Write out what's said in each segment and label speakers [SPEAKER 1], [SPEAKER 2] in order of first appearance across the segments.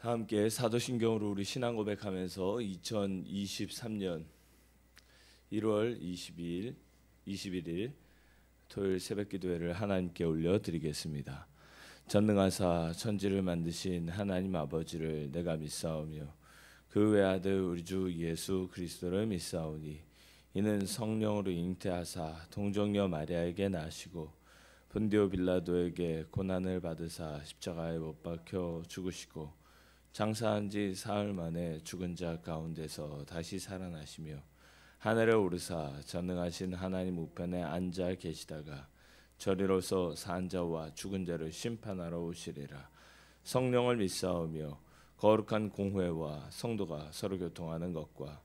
[SPEAKER 1] 다 함께 사도신경으로 우리 신앙 고백하면서 2023년 1월 21일 토요일 새벽 기도회를 하나님께 올려드리겠습니다. 전능하사 천지를 만드신 하나님 아버지를 내가 믿사오며 그 외아들 우리 주 예수 그리스도를 믿사오니 이는 성령으로 잉태하사 동정녀 마리아에게 나시고 본디오 빌라도에게 고난을 받으사 십자가에 못 박혀 죽으시고 장사한 지 사흘 만에 죽은 자 가운데서 다시 살아나시며 하늘에 오르사 전능하신 하나님 우편에 앉아 계시다가 저리로서 산 자와 죽은 자를 심판하러 오시리라. 성령을 믿사오며 거룩한 공회와 성도가 서로 교통하는 것과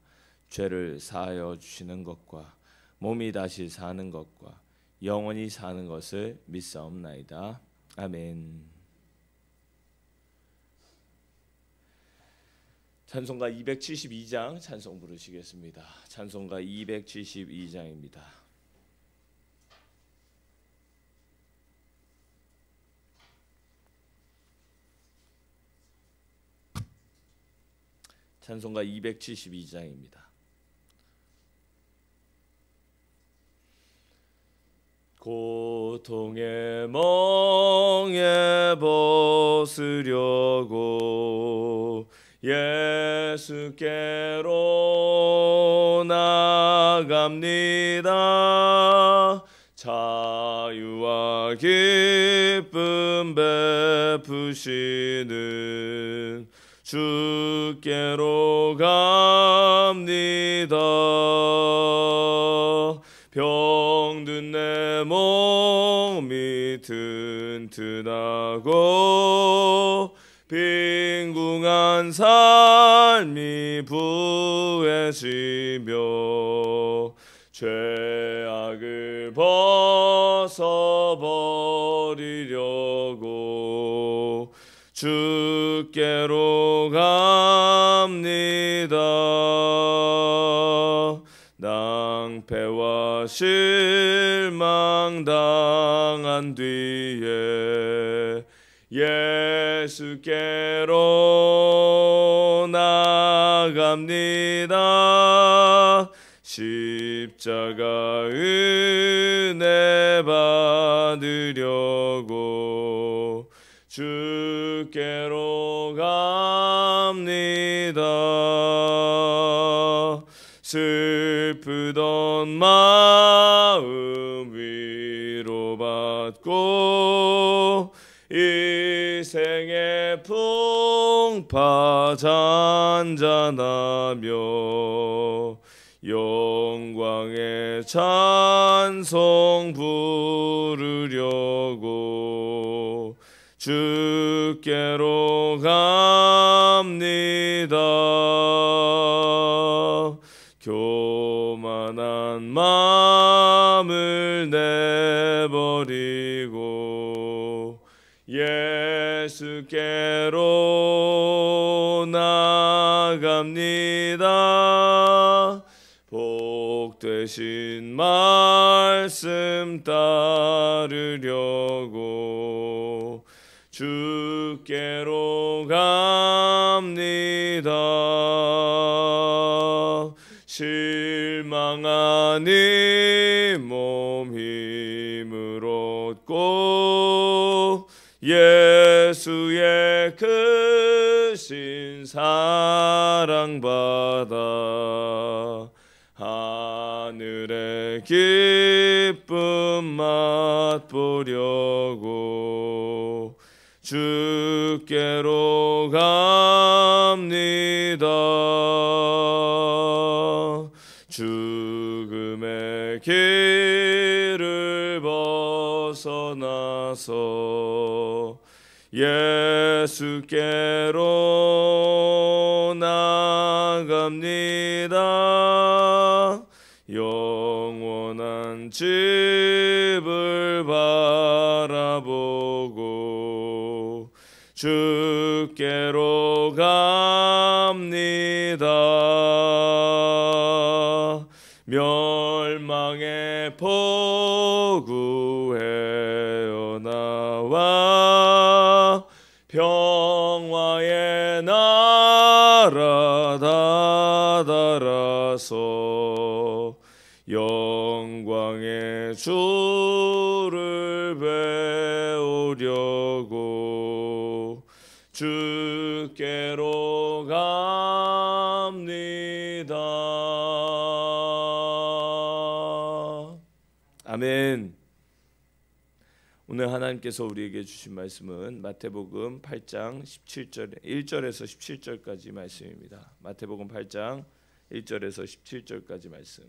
[SPEAKER 1] 죄를 사하여 주시는 것과 몸이 다시 사는 것과 영원히 사는 것을 믿사옵나이다. 아멘. 찬송가 272장 찬송 부르시겠습니다. 찬송가 272장입니다. 찬송가 272장입니다. 고통의 멍에 벗으려고 예수께로 나갑니다. 자유와 기쁨 베푸시는 주께로 갑니다. 병든 내 몸이 튼튼하고 빈궁한 삶이 부해지며 죄악을 벗어버리려고 주께로 갑니다. 낭패와 실망 당한 뒤에 예수께로 나갑니다. 십자가 은혜 받으려고 주께로 갑니다. 슬프던 마음 위로받고 이 생의 풍파 잔잔하며 영광의 찬송 부르려고 주께로 갑니다. 교만한 마음을 내버리고 예수께로 나갑니다. 복되신 말씀 따르려고 주께로 갑니다. 실망한 이 몸 힘을 얻고 예수의 크신 사랑 받아 하늘의 기쁨 맛보려고 주께로 갑니다. 죽음의 길을 벗어나서 예수께로 나갑니다. 영원한 집을 바라보고 주께로 갑니다. 멸망의 포구에 나와 평화의 나 가서 영광의 주를 배우려고 주께로 갑니다. 아멘. 오늘 하나님께서 우리에게 주신 말씀은 마태복음 8장 17절 1절에서 17절까지 말씀입니다. 마태복음 8장 1절에서 17절까지 말씀.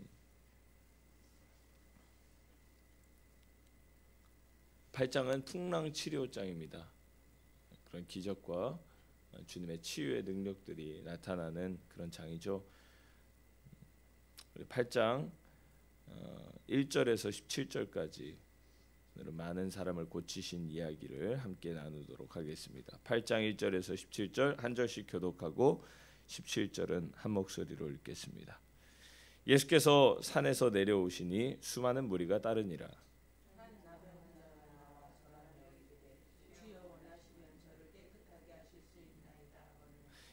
[SPEAKER 1] 8장은 풍랑 치료장입니다. 그런 기적과 주님의 치유의 능력들이 나타나는 그런 장이죠. 8장 1절에서 17절까지 많은 사람을 고치신 이야기를 함께 나누도록 하겠습니다. 8장 1절에서 17절 한 절씩 교독하고 17절은 한 목소리로 읽겠습니다. 예수께서 산에서 내려오시니 수많은 무리가 따르니라.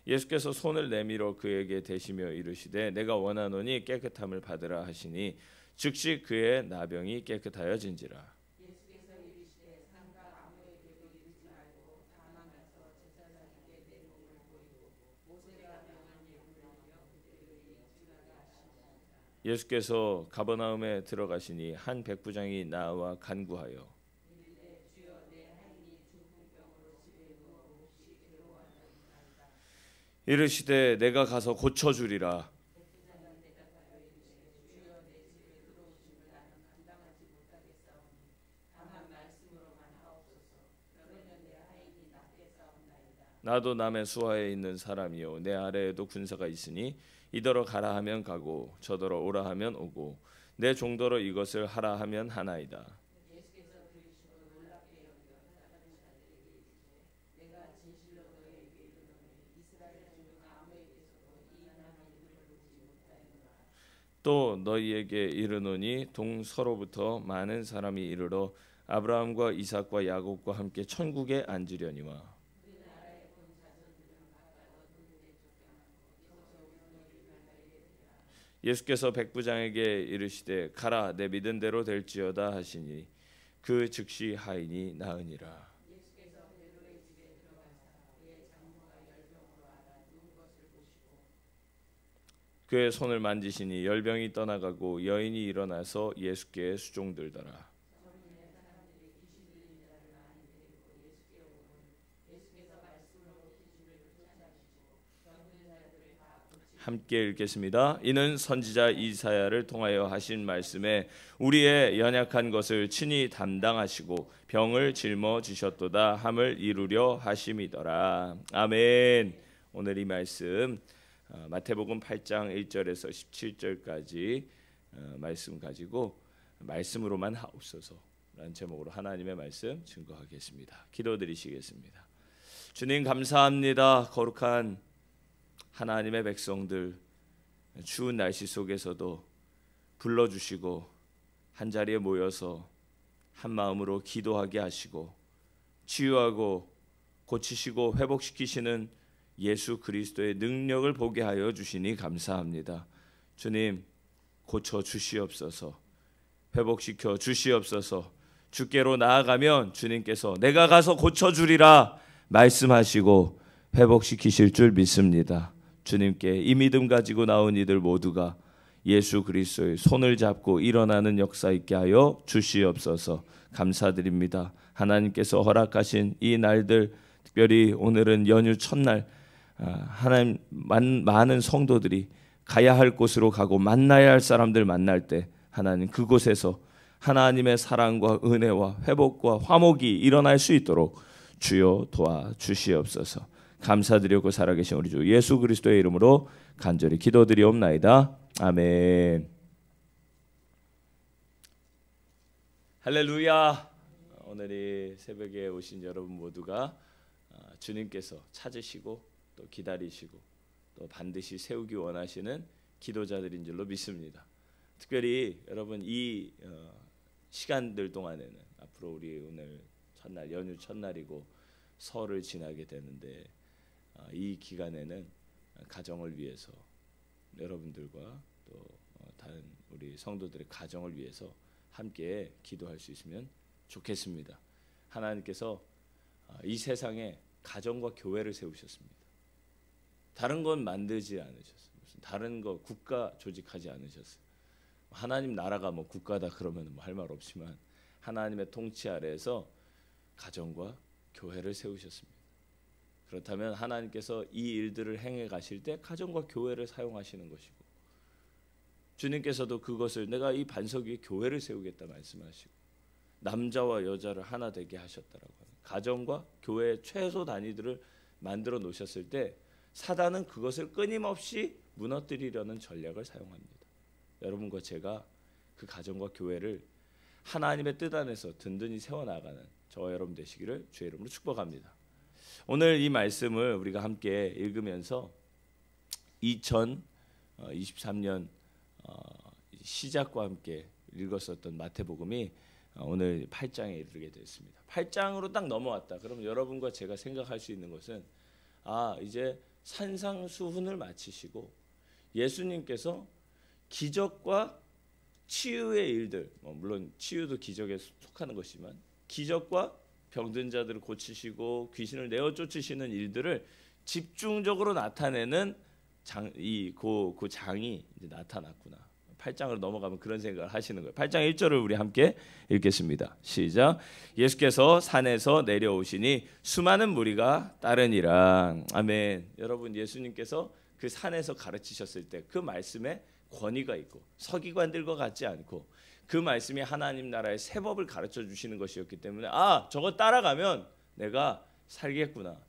[SPEAKER 1] 예수께서 손을 내밀어 그에게 대시며 이르시되 내가 원하노니 깨끗함을 받으라 하시니 즉시 그의 나병이 깨끗하여진지라. 예수께서 가버나움에 들어가시니 한 백부장이 나와 간구하여 이르시되 내가 가서 고쳐주리라. 나도 남의 수하에 있는 사람이요 내 아래에도 군사가 있으니 이더러 가라 하면 가고 저더러 오라 하면 오고 내 종더러 이것을 하라 하면 하나이다. 또 너희에게 이르노니 동서로부터 많은 사람이 이르러 아브라함과 이삭과 야곱과 함께 천국에 앉으려니와. 예수께서 백부장에게 이르시되 가라 내 믿은 대로 될지어다 하시니 그 즉시 하인이 나으니라. 그의 손을 만지시니 열병이 떠나가고 여인이 일어나서 예수께 수종들더라. 함께 읽겠습니다. 이는 선지자 이사야를 통하여 하신 말씀에 우리의 연약한 것을 친히 담당하시고 병을 짊어지셨도다 함을 이루려 하심이더라. 아멘. 오늘 이 말씀 마태복음 8장 1절에서 17절까지 말씀 가지고 말씀으로만 하옵소서라는 제목으로 하나님의 말씀 증거하겠습니다. 기도드리시겠습니다. 주님 감사합니다. 거룩한 하나님의 백성들 추운 날씨 속에서도 불러주시고 한자리에 모여서 한 마음으로 기도하게 하시고 치유하고 고치시고 회복시키시는 예수 그리스도의 능력을 보게 하여 주시니 감사합니다. 주님 고쳐 주시옵소서. 회복시켜 주시옵소서. 주께로 나아가면 주님께서 내가 가서 고쳐주리라 말씀하시고 회복시키실 줄 믿습니다. 주님께 이 믿음 가지고 나온 이들 모두가 예수 그리스도의 손을 잡고 일어나는 역사 있게 하여 주시옵소서. 감사드립니다. 하나님께서 허락하신 이 날들, 특별히 오늘은 연휴 첫날, 하나님 많은 성도들이 가야 할 곳으로 가고 만나야 할 사람들 만날 때 하나님 그곳에서 하나님의 사랑과 은혜와 회복과 화목이 일어날 수 있도록 주여 도와주시옵소서. 감사드리고 살아계신 우리 주 예수 그리스도의 이름으로 간절히 기도드리옵나이다. 아멘. 할렐루야. 오늘 이 새벽에 오신 여러분 모두가 주님께서 찾으시고 또 기다리시고 또 반드시 세우기 원하시는 기도자들인 줄로 믿습니다. 특별히 여러분 이 시간들 동안에는 앞으로 우리 오늘 첫날 연휴 첫날이고 설을 지나게 되는데 이 기간에는 가정을 위해서 여러분들과 또 다른 우리 성도들의 가정을 위해서 함께 기도할 수 있으면 좋겠습니다. 하나님께서 이 세상에 가정과 교회를 세우셨습니다. 다른 건 만들지 않으셨어요. 무슨 다른 거 국가 조직하지 않으셨어요. 하나님 나라가 뭐 국가다 그러면 뭐 할 말 없지만 하나님의 통치 아래에서 가정과 교회를 세우셨습니다. 그렇다면 하나님께서 이 일들을 행해 가실 때 가정과 교회를 사용하시는 것이고, 주님께서도 그것을 내가 이 반석 위에 교회를 세우겠다 말씀하시고 남자와 여자를 하나 되게 하셨다라고 하는 가정과 교회의 최소 단위들을 만들어 놓으셨을 때 사단은 그것을 끊임없이 무너뜨리려는 전략을 사용합니다. 여러분과 제가 그 가정과 교회를 하나님의 뜻 안에서 든든히 세워나가는 저와 여러분 되시기를 주의 이름으로 축복합니다. 오늘 이 말씀을 우리가 함께 읽으면서 2023년 시작과 함께 읽었었던 마태복음이 오늘 8장에 이르게 됐습니다. 8장으로 딱 넘어왔다. 그럼 여러분과 제가 생각할 수 있는 것은 이제 산상수훈을 마치시고 예수님께서 기적과 치유의 일들, 물론 치유도 기적에 속하는 것이지만 기적과 병든 자들을 고치시고 귀신을 내어 쫓으시는 일들을 집중적으로 나타내는 그 장이 이제 나타났구나. 8장으로 넘어가면 그런 생각을 하시는 거예요. 8장 1절을 우리 함께 읽겠습니다. 시작. 예수께서 산에서 내려오시니 수많은 무리가 따르니라. 아멘. 여러분, 예수님께서 그 산에서 가르치셨을 때 그 말씀에 권위가 있고 서기관들과 같지 않고 그 말씀이 하나님 나라의 새 법을 가르쳐 주시는 것이었기 때문에 저거 따라가면 내가 살겠구나,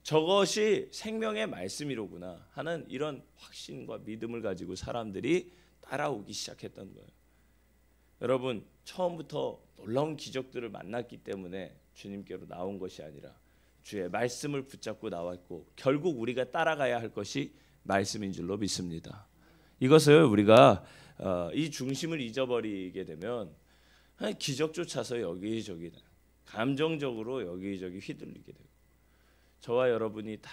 [SPEAKER 1] 저것이 생명의 말씀이로구나 하는 이런 확신과 믿음을 가지고 사람들이 따라오기 시작했던 거예요. 여러분, 처음부터 놀라운 기적들을 만났기 때문에 주님께로 나온 것이 아니라 주의 말씀을 붙잡고 나왔고 결국 우리가 따라가야 할 것이 말씀인 줄로 믿습니다. 이것을 우리가 이 중심을 잊어버리게 되면 기적조차서 여기저기 감정적으로 여기저기 휘둘리게 되고, 저와 여러분이 다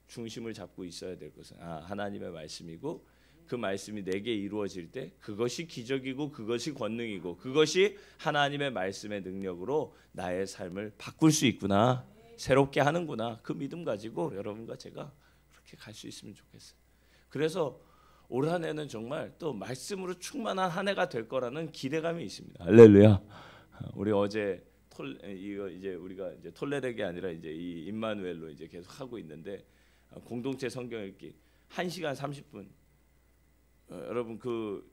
[SPEAKER 1] 중심을 잡고 있어야 될 것은 하나님의 말씀이고 그 말씀이 내게 이루어질 때 그것이 기적이고 그것이 권능이고 그것이 하나님의 말씀의 능력으로 나의 삶을 바꿀 수 있구나, 새롭게 하는구나, 그 믿음 가지고 여러분과 제가 그렇게 갈 수 있으면 좋겠어요. 그래서 올 한 해는 정말 또 말씀으로 충만한 한 해가 될 거라는 기대감이 있습니다. 할렐루야. 우리 어제 이거 이제 우리가 이제 톨레렉이 아니라 이제 이 임마누엘로 이제 계속 하고 있는데 공동체 성경 읽기 1시간 30분. 여러분, 그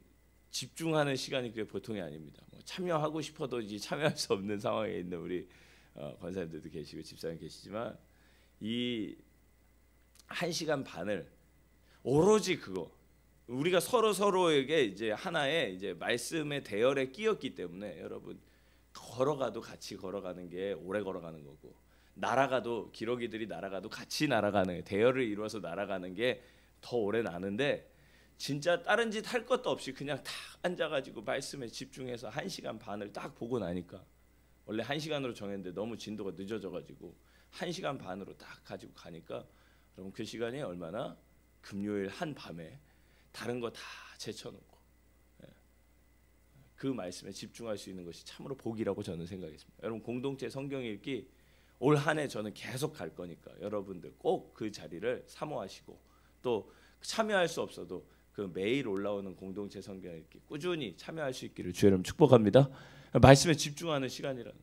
[SPEAKER 1] 집중하는 시간이 그게 보통이 아닙니다. 참여하고 싶어도 이제 참여할 수 없는 상황에 있는 우리 권사님들도 계시고 집사님 계시지만 이 1시간 반을 오로지 그거 우리가 서로에게 이제 하나의 이제 말씀의 대열에 끼었기 때문에 여러분, 걸어가도 같이 걸어가는 게 오래 걸어가는 거고, 날아가도 기러기들이 날아가도 같이 날아가는, 대열을 이루어서 날아가는 게 더 오래 나는데, 진짜 다른 짓 할 것도 없이 그냥 딱 앉아가지고 말씀에 집중해서 1시간 반을 딱 보고 나니까, 원래 1시간으로 정했는데 너무 진도가 늦어져가지고 1시간 반으로 딱 가지고 가니까 여러분, 그 시간이 얼마나 금요일 한 밤에 다른 거 다 제쳐놓고 그 말씀에 집중할 수 있는 것이 참으로 복이라고 저는 생각했습니다. 여러분, 공동체 성경 읽기 올 한 해 저는 계속 갈 거니까 여러분들 꼭 그 자리를 사모하시고, 또 참여할 수 없어도 그 매일 올라오는 공동체 성경 읽기 꾸준히 참여할 수 있기를 주의 이름 축복합니다. 말씀에 집중하는 시간이라는,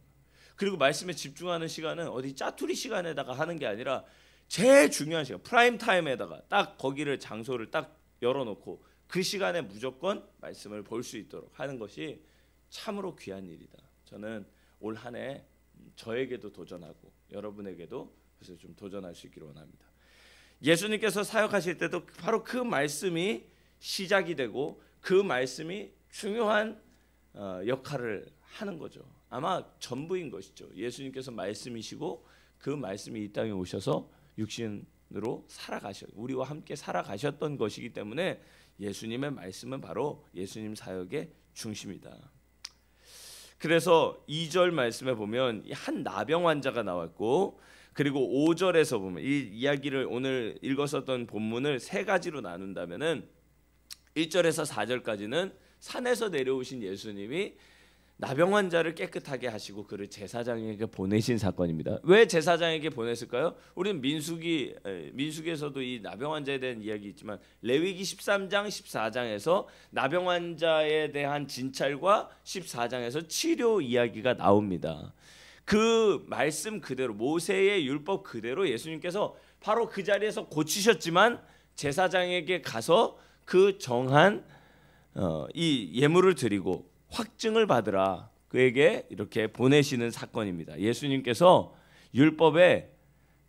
[SPEAKER 1] 그리고 말씀에 집중하는 시간은 어디 짜투리 시간에다가 하는 게 아니라 제일 중요한 시간, 프라임 타임에다가 딱 거기를 장소를 딱 열어놓고 그 시간에 무조건 말씀을 볼 수 있도록 하는 것이 참으로 귀한 일이다. 저는 올 한 해 저에게도 도전하고 여러분에게도 그래서 좀 도전할 수 있기를 원합니다. 예수님께서 사역하실 때도 바로 그 말씀이 시작이 되고 그 말씀이 중요한 역할을 하는 거죠. 아마 전부인 것이죠. 예수님께서 말씀이시고 그 말씀이 이 땅에 오셔서 육신으로 우리와 함께 살아가셨던 것이기 때문에 예수님의 말씀은 바로 예수님 사역의 중심이다. 그래서 2절 말씀에 보면 한 나병 환자가 나왔고, 그리고 5절에서 보면 이 이야기를 오늘 읽었었던 본문을 세 가지로 나눈다면은 1절에서 4절까지는 산에서 내려오신 예수님이 나병 환자를 깨끗하게 하시고 그를 제사장에게 보내신 사건입니다. 왜 제사장에게 보냈을까요? 우리는 민수기에서도 이 나병 환자에 대한 이야기 있지만 레위기 13장 14장에서 나병 환자에 대한 진찰과 14장에서 치료 이야기가 나옵니다. 그 말씀 그대로 모세의 율법 그대로 예수님께서 바로 그 자리에서 고치셨지만 제사장에게 가서 그 정한 이 예물을 드리고 확증을 받으라 그에게 이렇게 보내시는 사건입니다. 예수님께서 율법의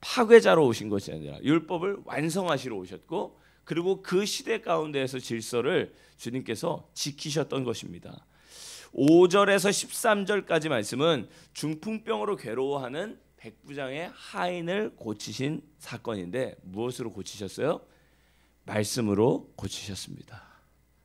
[SPEAKER 1] 파괴자로 오신 것이 아니라 율법을 완성하시러 오셨고 그리고 그 시대 가운데에서 질서를 주님께서 지키셨던 것입니다. 5절에서 13절까지 말씀은 중풍병으로 괴로워하는 백부장의 하인을 고치신 사건인데 무엇으로 고치셨어요? 말씀으로 고치셨습니다.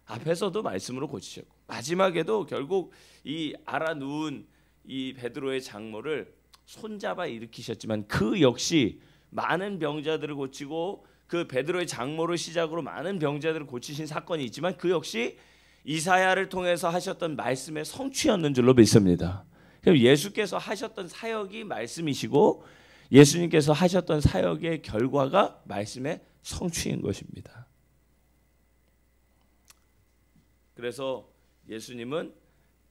[SPEAKER 1] 앞에서도 말씀으로 고치셨고 마지막에도 결국 이 알아누운 이 베드로의 장모를 손잡아 일으키셨지만 그 역시 많은 병자들을 고치고 그 베드로의 장모를 시작으로 많은 병자들을 고치신 사건이 있지만 그 역시 이사야를 통해서 하셨던 말씀의 성취였는 줄로 믿습니다. 예수께서 하셨던 사역이 말씀이시고 예수님께서 하셨던 사역의 결과가 말씀의 성취인 것입니다. 그래서 예수님은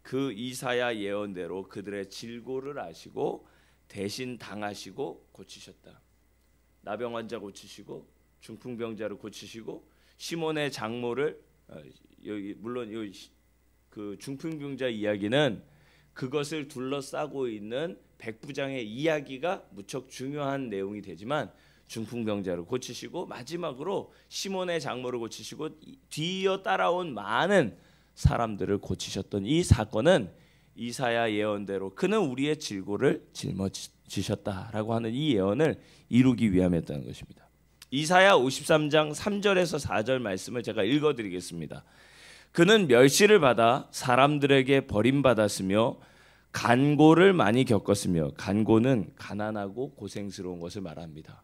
[SPEAKER 1] 그 이사야 예언대로 그들의 질고를 아시고 대신 당하시고 고치셨다. 나병 환자 고치시고 중풍병자를 고치시고 시몬의 장모를 여기 물론 그 중풍병자 이야기는 그것을 둘러싸고 있는 백부장의 이야기가 무척 중요한 내용이 되지만 중풍병자를 고치시고 마지막으로 시몬의 장모를 고치시고 뒤이어 따라온 많은 사람들을 고치셨던 이 사건은 이사야 예언대로 그는 우리의 질고를 짊어지셨다라고 하는 이 예언을 이루기 위함이었다는 것입니다. 이사야 53장 3절에서 4절 말씀을 제가 읽어드리겠습니다. 그는 멸시를 받아 사람들에게 버림받았으며 간고를 많이 겪었으며 간고는 가난하고 고생스러운 것을 말합니다.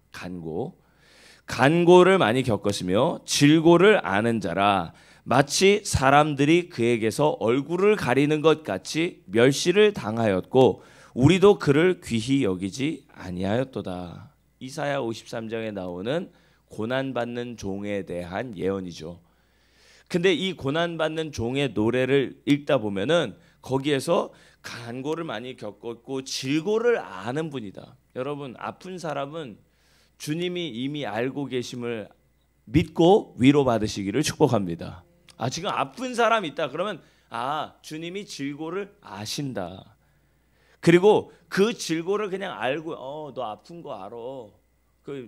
[SPEAKER 1] 간고를 많이 겪었으며 질고를 아는 자라 마치 사람들이 그에게서 얼굴을 가리는 것 같이 멸시를 당하였고 우리도 그를 귀히 여기지 아니하였도다. 이사야 53장에 나오는 고난받는 종에 대한 예언이죠. 근데 이 고난받는 종의 노래를 읽다 보면은 거기에서 간고를 많이 겪었고 질고를 아는 분이다. 여러분 아픈 사람은 주님이 이미 알고 계심을 믿고 위로받으시기를 축복합니다. 지금 아픈 사람이 있다 그러면 주님이 질고를 아신다. 그리고 그 질고를 그냥 알고 너 아픈 거 알아.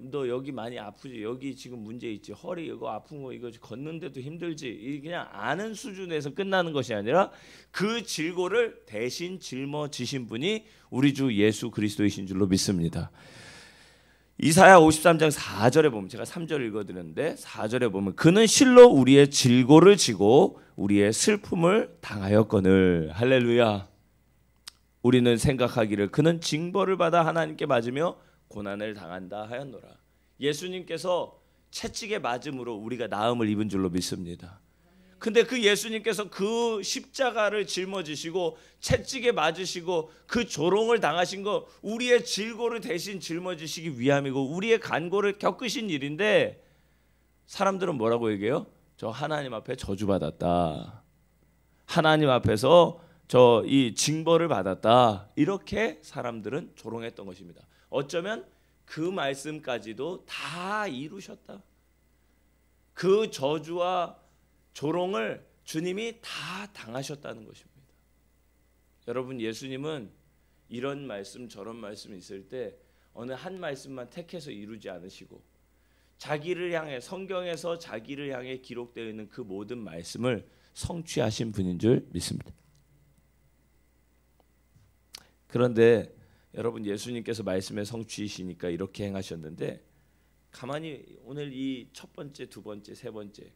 [SPEAKER 1] 너 여기 많이 아프지. 여기 지금 문제 있지. 허리 이거 아픈 거 이거 걷는데도 힘들지. 그냥 아는 수준에서 끝나는 것이 아니라 그 질고를 대신 짊어지신 분이 우리 주 예수 그리스도이신 줄로 믿습니다. 이사야 53장 4절에 보면 제가 3절 읽어드렸는데 4절에 보면 그는 실로 우리의 질고를 지고 우리의 슬픔을 당하였거늘. 할렐루야. 우리는 생각하기를 그는 징벌을 받아 하나님께 맞으며 고난을 당한다 하였노라. 예수님께서 채찍에 맞음으로 우리가 나음을 입은 줄로 믿습니다. 근데 그 예수님께서 그 십자가를 짊어지시고 채찍에 맞으시고 그 조롱을 당하신 거 우리의 질고를 대신 짊어지시기 위함이고 우리의 간고를 겪으신 일인데 사람들은 뭐라고 얘기해요? 저 하나님 앞에 저주받았다. 하나님 앞에서 저 이 징벌을 받았다. 이렇게 사람들은 조롱했던 것입니다. 어쩌면 그 말씀까지도 다 이루셨다. 그 저주와 조롱을 주님이 다 당하셨다는 것입니다. 여러분 예수님은 이런 말씀 저런 말씀 있을 때 어느 한 말씀만 택해서 이루지 않으시고 자기를 향해 성경에서 자기를 향해 기록되어 있는 그 모든 말씀을 성취하신 분인 줄 믿습니다. 그런데 여러분 예수님께서 말씀의 성취이시니까 이렇게 행하셨는데 가만히 오늘 이 첫 번째, 두 번째, 세 번째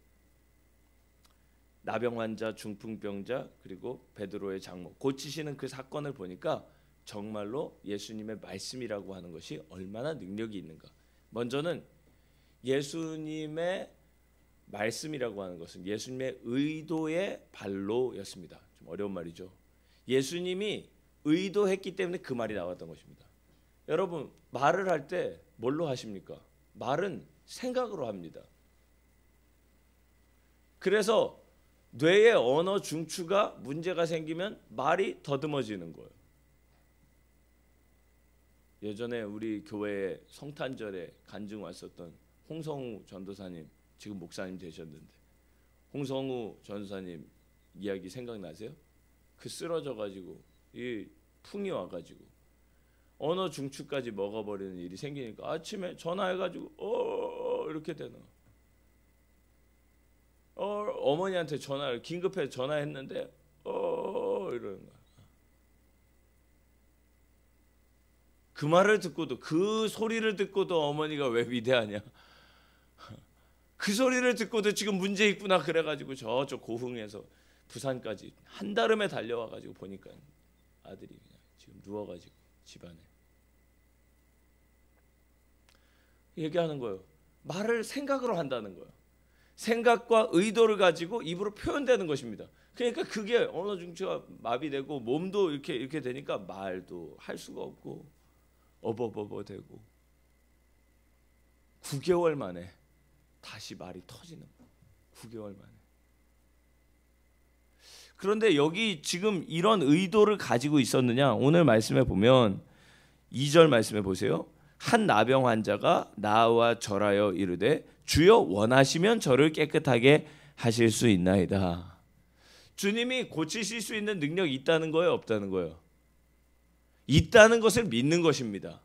[SPEAKER 1] 나병 환자, 중풍병자 그리고 베드로의 장모 고치시는 그 사건을 보니까 정말로 예수님의 말씀이라고 하는 것이 얼마나 능력이 있는가. 먼저는 예수님의 말씀이라고 하는 것은 예수님의 의도의 발로였습니다. 좀 어려운 말이죠. 예수님이 의도했기 때문에 그 말이 나왔던 것입니다. 여러분 말을 할 때 뭘로 하십니까? 말은 생각으로 합니다. 그래서 뇌의 언어 중추가 문제가 생기면 말이 더듬어지는 거예요. 예전에 우리 교회에 성탄절에 간증 왔었던 홍성우 전도사님, 지금 목사님 되셨는데 홍성우 전도사님 이야기 생각나세요? 그 쓰러져가지고 이 풍이 와가지고 언어 중추까지 먹어버리는 일이 생기니까 아침에 전화해가지고 이렇게 되는 어머니한테 전화를 긴급해 전화했는데 이러는 거야. 그 말을 듣고도 그 소리를 듣고도 어머니가 왜 위대하냐? 그 소리를 듣고도 지금 문제 있구나 그래가지고 저쪽 고흥에서 부산까지 한달음에 달려와가지고 보니까 아들이 그냥 지금 누워가지고 집안에 얘기하는 거예요. 말을 생각으로 한다는 거예요. 생각과 의도를 가지고 입으로 표현되는 것입니다. 그러니까 그게 언어 중추가 마비되고 몸도 이렇게 되니까 말도 할 수가 없고 어버버버 되고 9개월 만에 다시 말이 터지는 거예요. 9개월 만에. 그런데 여기 지금 이런 의도를 가지고 있었느냐? 오늘 말씀에 보면 2절 말씀에 보세요. 한 나병 환자가 나와 절하여 이르되 주여 원하시면 저를 깨끗하게 하실 수 있나이다. 주님이 고치실 수 있는 능력이 있다는 거예요, 없다는 거예요? 있다는 것을 믿는 것입니다.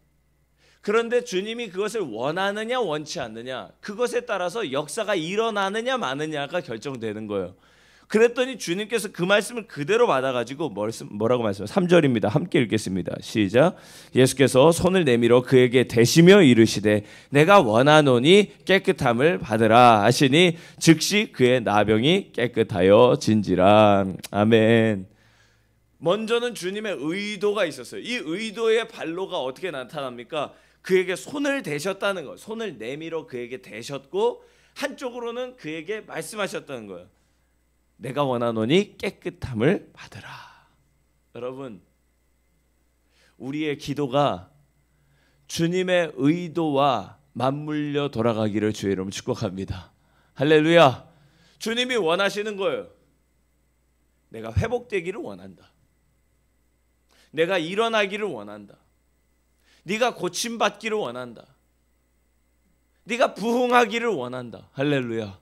[SPEAKER 1] 그런데 주님이 그것을 원하느냐 원치 않느냐, 그것에 따라서 역사가 일어나느냐 마느냐가 결정되는 거예요. 그랬더니 주님께서 그 말씀을 그대로 받아가지고 뭐라고 말씀해요? 3절입니다. 함께 읽겠습니다. 시작. 예수께서 손을 내밀어 그에게 대시며 이르시되 내가 원하노니 깨끗함을 받으라 하시니 즉시 그의 나병이 깨끗하여 진지라. 아멘. 먼저는 주님의 의도가 있었어요. 이 의도의 발로가 어떻게 나타납니까? 그에게 손을 대셨다는 거예요. 손을 내밀어 그에게 대셨고 한쪽으로는 그에게 말씀하셨다는 거예요. 내가 원하노니 깨끗함을 받으라. 여러분, 우리의 기도가 주님의 의도와 맞물려 돌아가기를 주의 이름으로 축복합니다. 할렐루야. 주님이 원하시는 거예요. 내가 회복되기를 원한다. 내가 일어나기를 원한다. 네가 고침받기를 원한다. 네가 부흥하기를 원한다. 할렐루야.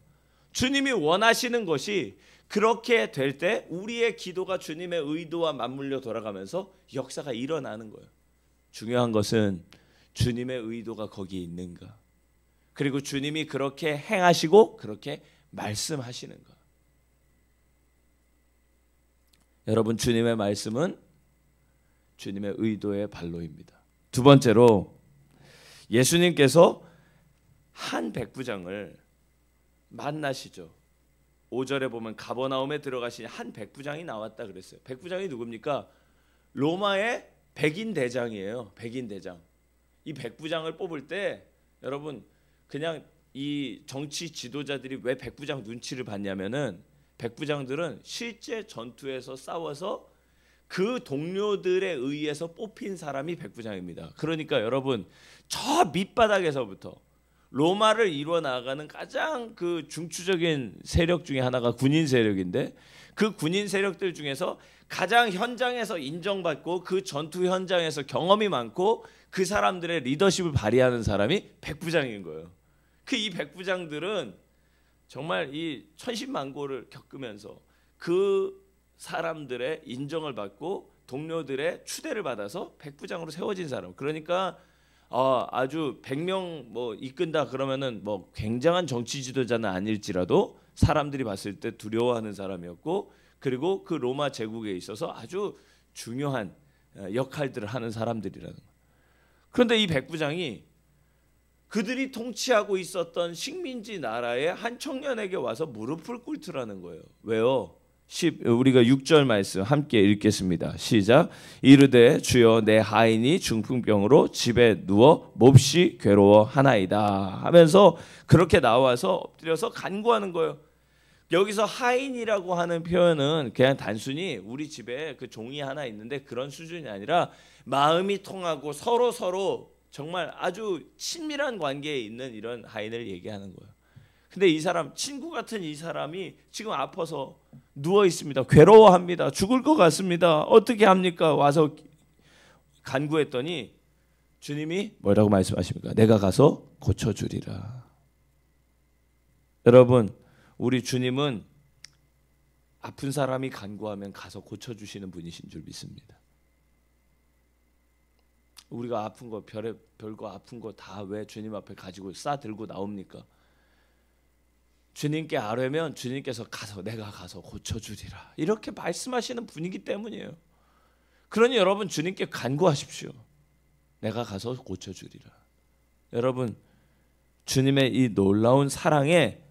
[SPEAKER 1] 주님이 원하시는 것이 그렇게 될 때 우리의 기도가 주님의 의도와 맞물려 돌아가면서 역사가 일어나는 거예요. 중요한 것은 주님의 의도가 거기에 있는가, 그리고 주님이 그렇게 행하시고 그렇게 말씀하시는가. 여러분, 주님의 말씀은 주님의 의도의 발로입니다. 두 번째로, 예수님께서 한 백부장을 만나시죠. 5절에 보면 가버나움에 들어가신 한 백부장이 나왔다 그랬어요. 백부장이 누굽니까? 로마의 백인 대장이에요. 백인 대장. 이 백부장을 뽑을 때 여러분, 그냥 이 정치 지도자들이 왜 백부장 눈치를 봤냐면은, 백부장들은 실제 전투에서 싸워서 그 동료들에 의해서 뽑힌 사람이 백부장입니다. 그러니까 여러분, 저 밑바닥에서부터 로마를 이루어 나가는 가장 그 중추적인 세력 중에 하나가 군인 세력인데, 그 군인 세력들 중에서 가장 현장에서 인정받고 그 전투 현장에서 경험이 많고 그 사람들의 리더십을 발휘하는 사람이 백부장인 거예요. 그 이 백부장들은 정말 이 천신만고를 겪으면서 그 사람들의 인정을 받고 동료들의 추대를 받아서 백부장으로 세워진 사람. 그러니까 아주 100명 뭐 이끈다 그러면은 뭐 굉장한 정치 지도자는 아닐지라도 사람들이 봤을 때 두려워하는 사람이었고, 그리고 그 로마 제국에 있어서 아주 중요한 역할들을 하는 사람들이라는 거예요. 그런데 이 백부장이 그들이 통치하고 있었던 식민지 나라의 한 청년에게 와서 무릎을 꿇더라는 거예요. 왜요? 우리가 6절 말씀 함께 읽겠습니다. 시작. 이르되 주여 내 하인이 중풍병으로 집에 누워 몹시 괴로워하나이다 하면서 그렇게 나와서 엎드려서 간구하는 거예요. 여기서 하인이라고 하는 표현은 그냥 단순히 우리 집에 그 종이 하나 있는데 그런 수준이 아니라 마음이 통하고 서로 정말 아주 친밀한 관계에 있는 이런 하인을 얘기하는 거예요. 근데 이 사람, 친구 같은 이 사람이 지금 아파서 누워 있습니다. 괴로워합니다. 죽을 것 같습니다. 어떻게 합니까? 와서 간구했더니 주님이 뭐라고 말씀하십니까? 내가 가서 고쳐주리라. 여러분, 우리 주님은 아픈 사람이 간구하면 가서 고쳐주시는 분이신 줄 믿습니다. 우리가 아픈 거, 별거 아픈 거 다 왜 주님 앞에 가지고 싸들고 나옵니까? 주님께 아뢰면 주님께서 가서 내가 가서 고쳐주리라 이렇게 말씀하시는 분이기 때문이에요. 그러니 여러분 주님께 간구하십시오. 내가 가서 고쳐주리라. 여러분 주님의 이 놀라운 사랑에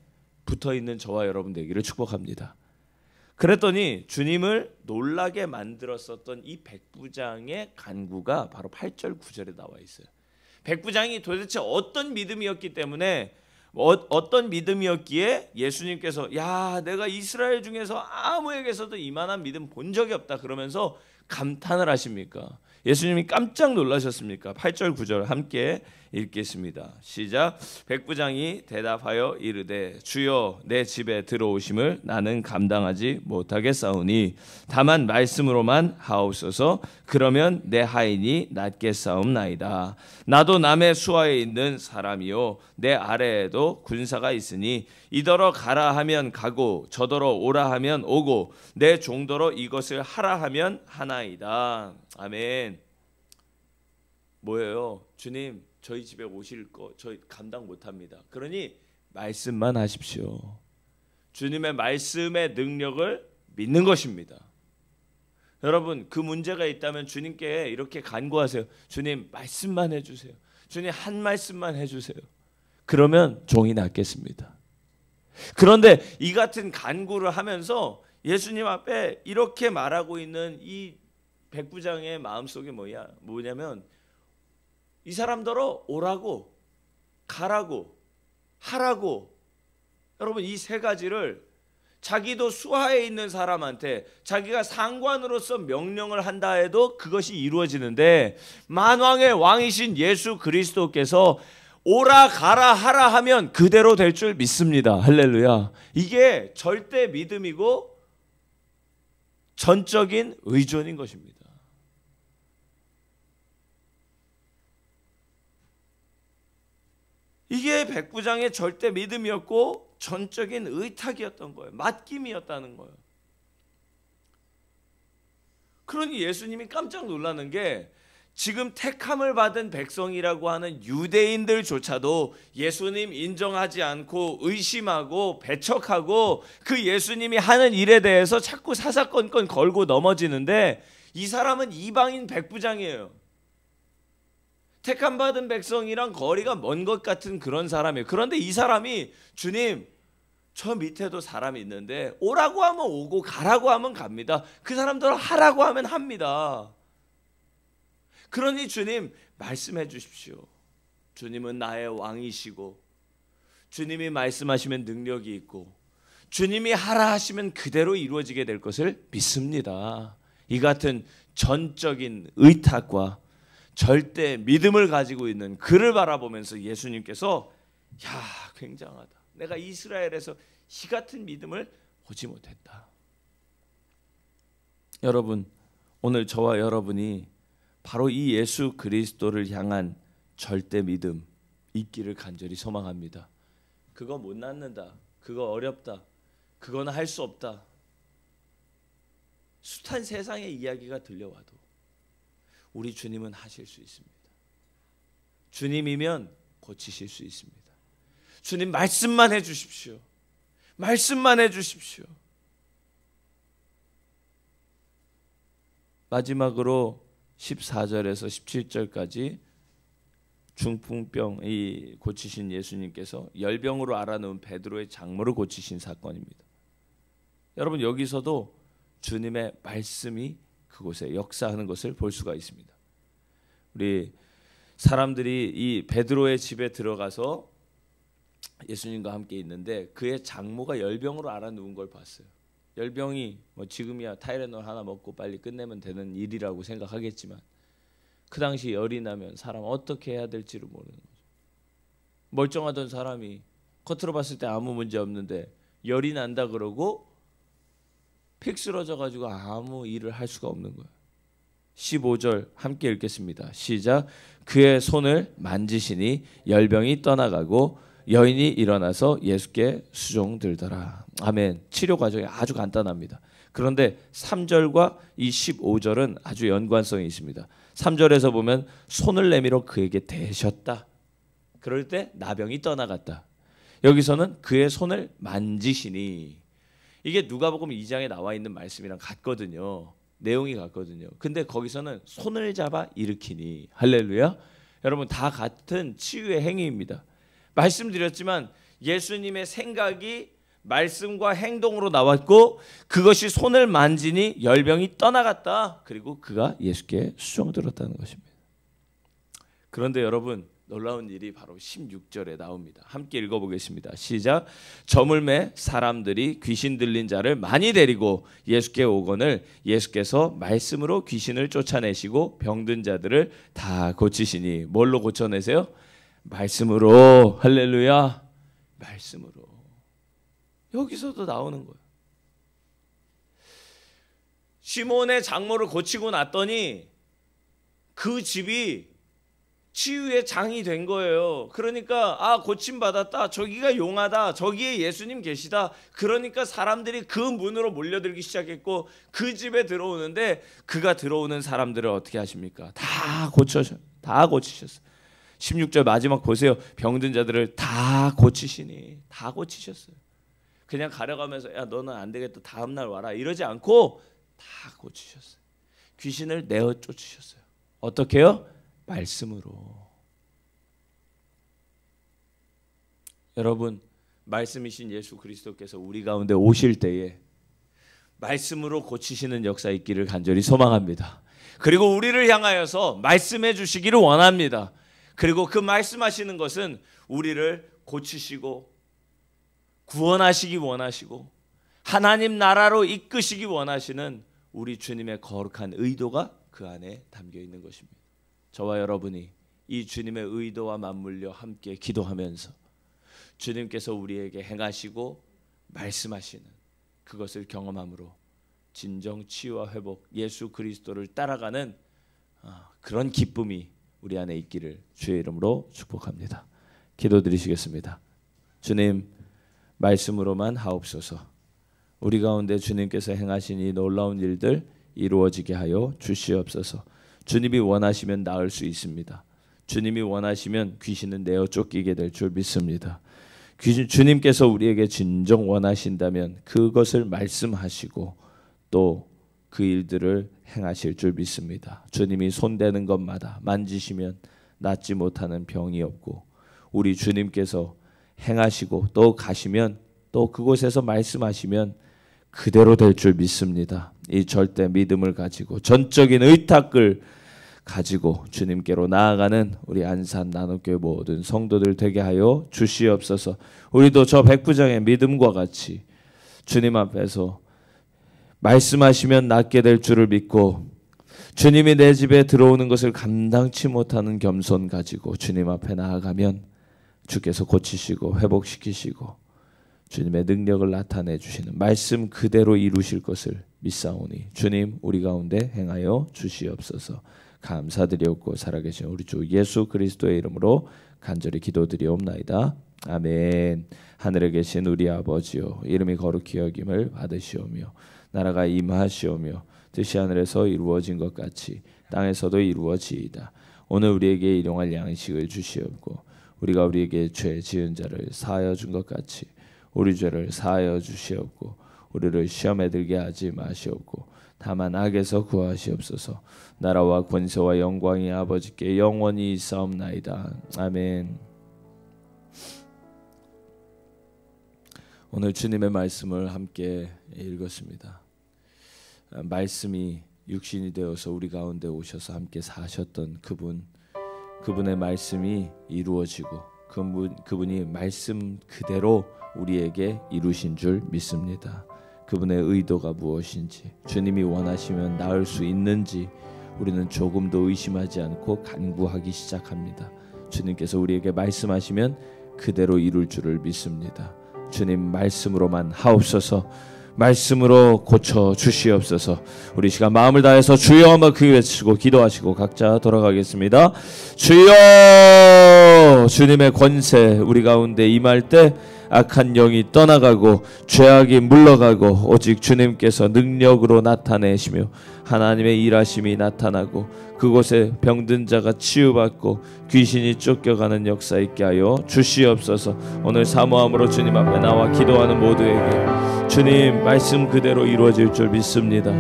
[SPEAKER 1] 붙어있는 저와 여러분 되기를 축복합니다. 그랬더니 주님을 놀라게 만들었었던 이 백부장의 간구가 바로 8절 9절에 나와 있어요. 백부장이 도대체 어떤 믿음이었기 때문에 어떤 믿음이었기에 예수님께서 야 내가 이스라엘 중에서 아무에게서도 이만한 믿음 본 적이 없다 그러면서 감탄을 하십니까? 예수님이 깜짝 놀라셨습니까? 8절 9절 함께 읽겠습니다. 시작. 백부장이 대답하여 이르되 주여 내 집에 들어오심을 나는 감당하지 못하겠사오니 다만 말씀으로만 하옵소서. 그러면 내 하인이 낫겠사옵나이다. 나도 남의 수하에 있는 사람이요 내 아래에도 군사가 있으니 이더러 가라 하면 가고 저더러 오라 하면 오고 내 종더러 이것을 하라 하면 하나이다. 아멘. 뭐예요? 주님 저희 집에 오실 거 저희 감당 못합니다. 그러니 말씀만 하십시오. 주님의 말씀의 능력을 믿는 것입니다. 여러분 그 문제가 있다면 주님께 이렇게 간구하세요. 주님 말씀만 해주세요. 주님 한 말씀만 해주세요. 그러면 종이 낫겠습니다. 그런데 이 같은 간구를 하면서 예수님 앞에 이렇게 말하고 있는 이 백부장의 마음속에 뭐냐면 이 사람들어 오라고 가라고 하라고. 여러분 이 세 가지를 자기도 수하에 있는 사람한테 자기가 상관으로서 명령을 한다 해도 그것이 이루어지는데 만왕의 왕이신 예수 그리스도께서 오라 가라 하라 하면 그대로 될 줄 믿습니다. 할렐루야. 이게 절대 믿음이고 전적인 의존인 것입니다. 이게 백부장의 절대 믿음이었고 전적인 의탁이었던 거예요. 맡김이었다는 거예요. 그러니 예수님이 깜짝 놀라는 게 지금 택함을 받은 백성이라고 하는 유대인들조차도 예수님 인정하지 않고 의심하고 배척하고 그 예수님이 하는 일에 대해서 자꾸 사사건건 걸고 넘어지는데 이 사람은 이방인 백부장이에요. 택함 받은 백성이랑 거리가 먼 것 같은 그런 사람이에요. 그런데 이 사람이 주님 저 밑에도 사람이 있는데 오라고 하면 오고 가라고 하면 갑니다. 그 사람들 하라고 하면 합니다. 그러니 주님 말씀해 주십시오. 주님은 나의 왕이시고 주님이 말씀하시면 능력이 있고 주님이 하라 하시면 그대로 이루어지게 될 것을 믿습니다. 이 같은 전적인 의탁과 절대 믿음을 가지고 있는 그를 바라보면서 예수님께서 야 굉장하다. 내가 이스라엘에서 이 같은 믿음을 보지 못했다. 여러분 오늘 저와 여러분이 바로 이 예수 그리스도를 향한 절대 믿음 있기를 간절히 소망합니다. 그거 못 낳는다. 그거 어렵다. 그거는 할 수 없다. 숱한 세상의 이야기가 들려와도 우리 주님은 하실 수 있습니다. 주님이면 고치실 수 있습니다. 주님 말씀만 해 주십시오. 말씀만 해 주십시오. 마지막으로 14절에서 17절까지 중풍병이 고치신 예수님께서 열병으로 앓아놓은 베드로의 장모를 고치신 사건입니다. 여러분 여기서도 주님의 말씀이 그곳에 역사하는 것을 볼 수가 있습니다. 우리 사람들이 이 베드로의 집에 들어가서 예수님과 함께 있는데 그의 장모가 열병으로 앓아 누운 걸 봤어요. 열병이 뭐 지금이야 타이레놀 하나 먹고 빨리 끝내면 되는 일이라고 생각하겠지만 그 당시 열이 나면 사람 어떻게 해야 될지를 모르는 거죠. 멀쩡하던 사람이 겉으로 봤을 때 아무 문제 없는데 열이 난다 그러고 픽 쓰러져 가지고 아무 일을 할 수가 없는 거예요. 15절 함께 읽겠습니다. 시작. 그의 손을 만지시니 열병이 떠나가고 여인이 일어나서 예수께 수종들더라. 아멘. 치료 과정이 아주 간단합니다. 그런데 3절과 이 15절은 아주 연관성이 있습니다. 3절에서 보면 손을 내밀어 그에게 대셨다. 그럴 때 나병이 떠나갔다. 여기서는 그의 손을 만지시니, 이게 누가복음 2장에 나와 있는 말씀이랑 같거든요. 내용이 같거든요. 근데 거기서는 손을 잡아 일으키니, 할렐루야. 여러분 다 같은 치유의 행위입니다. 말씀드렸지만 예수님의 생각이 말씀과 행동으로 나왔고 그것이 손을 만지니 열병이 떠나갔다. 그리고 그가 예수께 수종들었다는 것입니다. 그런데 여러분 놀라운 일이 바로 16절에 나옵니다. 함께 읽어보겠습니다. 시작. 저물매 사람들이 귀신 들린 자를 많이 데리고 예수께 오거늘 예수께서 말씀으로 귀신을 쫓아내시고 병든 자들을 다 고치시니. 뭘로 고쳐내세요? 말씀으로. 할렐루야. 말씀으로. 여기서도 나오는 거예요. 시몬의 장모를 고치고 났더니 그 집이 치유의 장이 된 거예요. 그러니까 고침받았다. 저기가 용하다. 저기에 예수님 계시다. 그러니까 사람들이 그 문으로 몰려들기 시작했고 그 집에 들어오는데 그가 들어오는 사람들을 어떻게 하십니까? 다 고치셨어요. 16절 마지막 보세요. 병든 자들을 다 고치시니. 다 고치셨어요. 그냥 가려가면서 야 너는 안 되겠다. 다음 날 와라. 이러지 않고 다 고치셨어요. 귀신을 내어 쫓으셨어요. 어떻게요? 말씀으로. 여러분 말씀이신 예수 그리스도께서 우리 가운데 오실 때에 말씀으로 고치시는 역사 있기를 간절히 소망합니다. 그리고 우리를 향하여서 말씀해 주시기를 원합니다. 그리고 그 말씀하시는 것은 우리를 고치시고 구원하시기 원하시고 하나님 나라로 이끄시기 원하시는 우리 주님의 거룩한 의도가 그 안에 담겨 있는 것입니다. 저와 여러분이 이 주님의 의도와 맞물려 함께 기도하면서 주님께서 우리에게 행하시고 말씀하시는 그것을 경험함으로 진정 치유와 회복, 예수 그리스도를 따라가는 그런 기쁨이 우리 안에 있기를 주의 이름으로 축복합니다. 기도드리시겠습니다. 주님 말씀으로만 하옵소서. 우리 가운데 주님께서 행하신 이 놀라운 일들 이루어지게 하여 주시옵소서. 주님이 원하시면 나을 수 있습니다. 주님이 원하시면 귀신은 내어 쫓기게 될 줄 믿습니다. 주님께서 우리에게 진정 원하신다면 그것을 말씀하시고 또 그 일들을 행하실 줄 믿습니다. 주님이 손대는 것마다 만지시면 낫지 못하는 병이 없고 우리 주님께서 행하시고 또 가시면 또 그곳에서 말씀하시면 그대로 될 줄 믿습니다. 이 절대 믿음을 가지고 전적인 의탁을 가지고 주님께로 나아가는 우리 안산 나눔교회 모든 성도들 되게 하여 주시옵소서. 우리도 저 백부장의 믿음과 같이 주님 앞에서 말씀하시면 낫게 될 줄을 믿고 주님이 내 집에 들어오는 것을 감당치 못하는 겸손 가지고 주님 앞에 나아가면 주께서 고치시고 회복시키시고 주님의 능력을 나타내 주시는 말씀 그대로 이루실 것을 믿사오니 주님 우리 가운데 행하여 주시옵소서. 감사드리옵고 살아계신 우리 주 예수 그리스도의 이름으로 간절히 기도드리옵나이다. 아멘. 하늘에 계신 우리 아버지요 이름이 거룩히 여김을 받으시오며 나라가 임하시오며 뜻이 하늘에서 이루어진 것 같이 땅에서도 이루어지이다. 오늘 우리에게 일용할 양식을 주시옵고 우리가 우리에게 죄 지은 자를 사하여 준 것 같이 우리 죄를 사하여 주시옵고 우리를 시험에 들게 하지 마시옵고 다만 악에서 구하시옵소서. 나라와 권세와 영광이 아버지께 영원히 있사옵나이다. 아멘. 오늘 주님의 말씀을 함께 읽었습니다. 말씀이 육신이 되어서 우리 가운데 오셔서 함께 사셨던 그분의 말씀이 이루어지고 그분이 말씀 그대로 우리에게 이루신 줄 믿습니다. 그분의 의도가 무엇인지, 주님이 원하시면 나을 수 있는지 우리는 조금도 의심하지 않고 간구하기 시작합니다. 주님께서 우리에게 말씀하시면 그대로 이룰 줄을 믿습니다. 주님 말씀으로만 하옵소서, 말씀으로 고쳐 주시옵소서. 우리 시간 마음을 다해서 주여 한번 크게 외치고 기도하시고 각자 돌아가겠습니다. 주여, 주님의 권세 우리 가운데 임할 때 악한 영이 떠나가고 죄악이 물러가고 오직 주님께서 능력으로 나타내시며 하나님의 일하심이 나타나고 그곳에 병든 자가 치유받고 귀신이 쫓겨가는 역사 있게 하여 주시옵소서. 오늘 사모함으로 주님 앞에 나와 기도하는 모두에게 주님 말씀 그대로 이루어질 줄 믿습니다.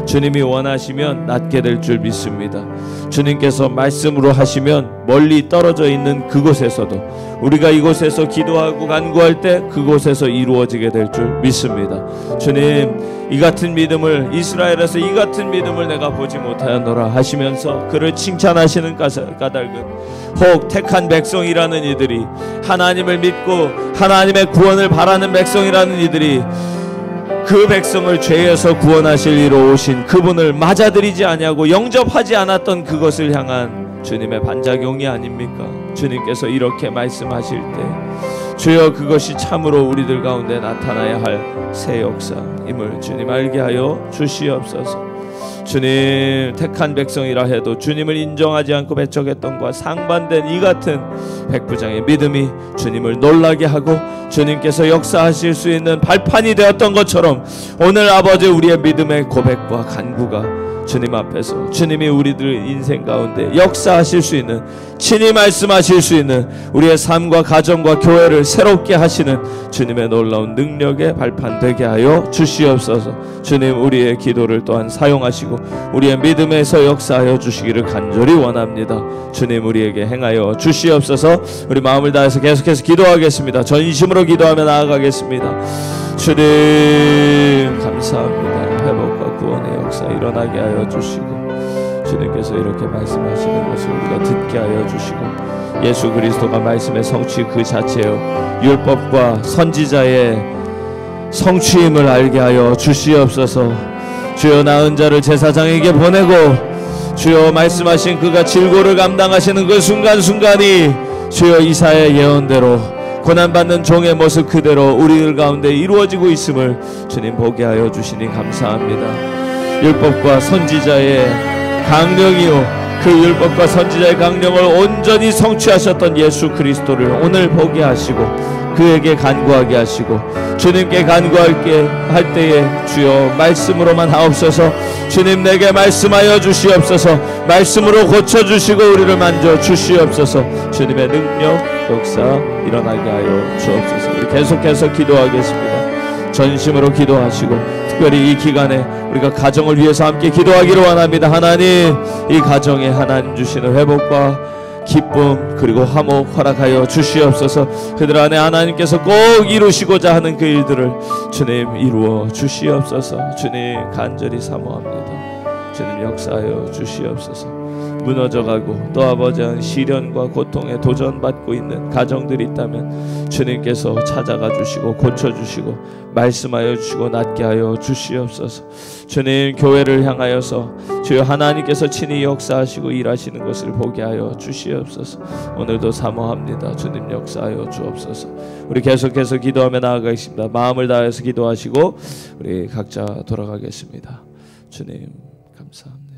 [SPEAKER 1] 주님이 원하시면 낫게 될 줄 믿습니다. 주님께서 말씀으로 하시면 멀리 떨어져 있는 그곳에서도 우리가 이곳에서 기도하고 간구할 때 그곳에서 이루어지게 될 줄 믿습니다. 주님, 이 같은 믿음을, 이스라엘에서 이 같은 믿음을 내가 보지 못하였노라 하시면서 그를 칭찬하시는 까닭은 혹 택한 백성이라는 이들이, 하나님을 믿고 하나님의 구원을 바라는 백성이라는 이들이 그 백성을 죄에서 구원하실 이로 오신 그분을 맞아들이지 아니하고 영접하지 않았던 그것을 향한 주님의 반작용이 아닙니까? 주님께서 이렇게 말씀하실 때 주여 그것이 참으로 우리들 가운데 나타나야 할 새 역사임을 주님 알게 하여 주시옵소서. 주님, 택한 백성이라 해도 주님을 인정하지 않고 배척했던 것과 상반된 이 같은 백부장의 믿음이 주님을 놀라게 하고 주님께서 역사하실 수 있는 발판이 되었던 것처럼 오늘 아버지 우리의 믿음의 고백과 간구가 주님 앞에서 주님이 우리들 인생 가운데 역사하실 수 있는, 친히 말씀하실 수 있는 우리의 삶과 가정과 교회를 새롭게 하시는 주님의 놀라운 능력의 발판 되게 하여 주시옵소서. 주님, 우리의 기도를 또한 사용하시고 우리의 믿음에서 역사하여 주시기를 간절히 원합니다. 주님, 우리에게 행하여 주시옵소서. 우리 마음을 다해서 계속해서 기도하겠습니다. 전심으로 기도하며 나아가겠습니다. 주님 감사합니다. 회복과 구원의 역사 일어나게 하여 주시고 주님께서 이렇게 말씀하시는 것을 우리가 듣게 하여 주시고 예수 그리스도가 말씀의 성취 그 자체요 율법과 선지자의 성취임을 알게 하여 주시옵소서. 주여, 나은 자를 제사장에게 보내고 주여 말씀하신 그가 질고를 감당하시는 그 순간순간이 주여 이사야의 예언대로 고난받는 종의 모습 그대로 우리들 가운데 이루어지고 있음을 주님 보게 하여 주시니 감사합니다. 율법과 선지자의 강령이요 그 율법과 선지자의 강령을 온전히 성취하셨던 예수 그리스도를 오늘 보게 하시고 그에게 간구하게 하시고 주님께 간구할게 할 때에 주여 말씀으로만 하옵소서. 주님 내게 말씀하여 주시옵소서. 말씀으로 고쳐주시고 우리를 만져 주시옵소서. 주님의 능력 역사 일어나게 하여 주옵소서. 우리 계속해서 기도하겠습니다. 전심으로 기도하시고 특별히 이 기간에 우리가 가정을 위해서 함께 기도하기를 원합니다. 하나님, 이 가정에 하나님 주시는 회복과 기쁨 그리고 화목 허락하여 주시옵소서. 그들 안에 하나님께서 꼭 이루시고자 하는 그 일들을 주님 이루어 주시옵소서. 주님 간절히 사모합니다. 주님 역사하여 주시옵소서. 무너져가고 또 아버지 시련과 고통에 도전받고 있는 가정들이 있다면 주님께서 찾아가 주시고 고쳐주시고 말씀하여 주시고 낫게 하여 주시옵소서. 주님 교회를 향하여서 주여 하나님께서 친히 역사하시고 일하시는 것을 보게 하여 주시옵소서. 오늘도 사모합니다. 주님 역사하여 주옵소서. 우리 계속해서 기도하며 나아가겠습니다. 마음을 다해서 기도하시고 우리 각자 돌아가겠습니다. 주님 감사합니다.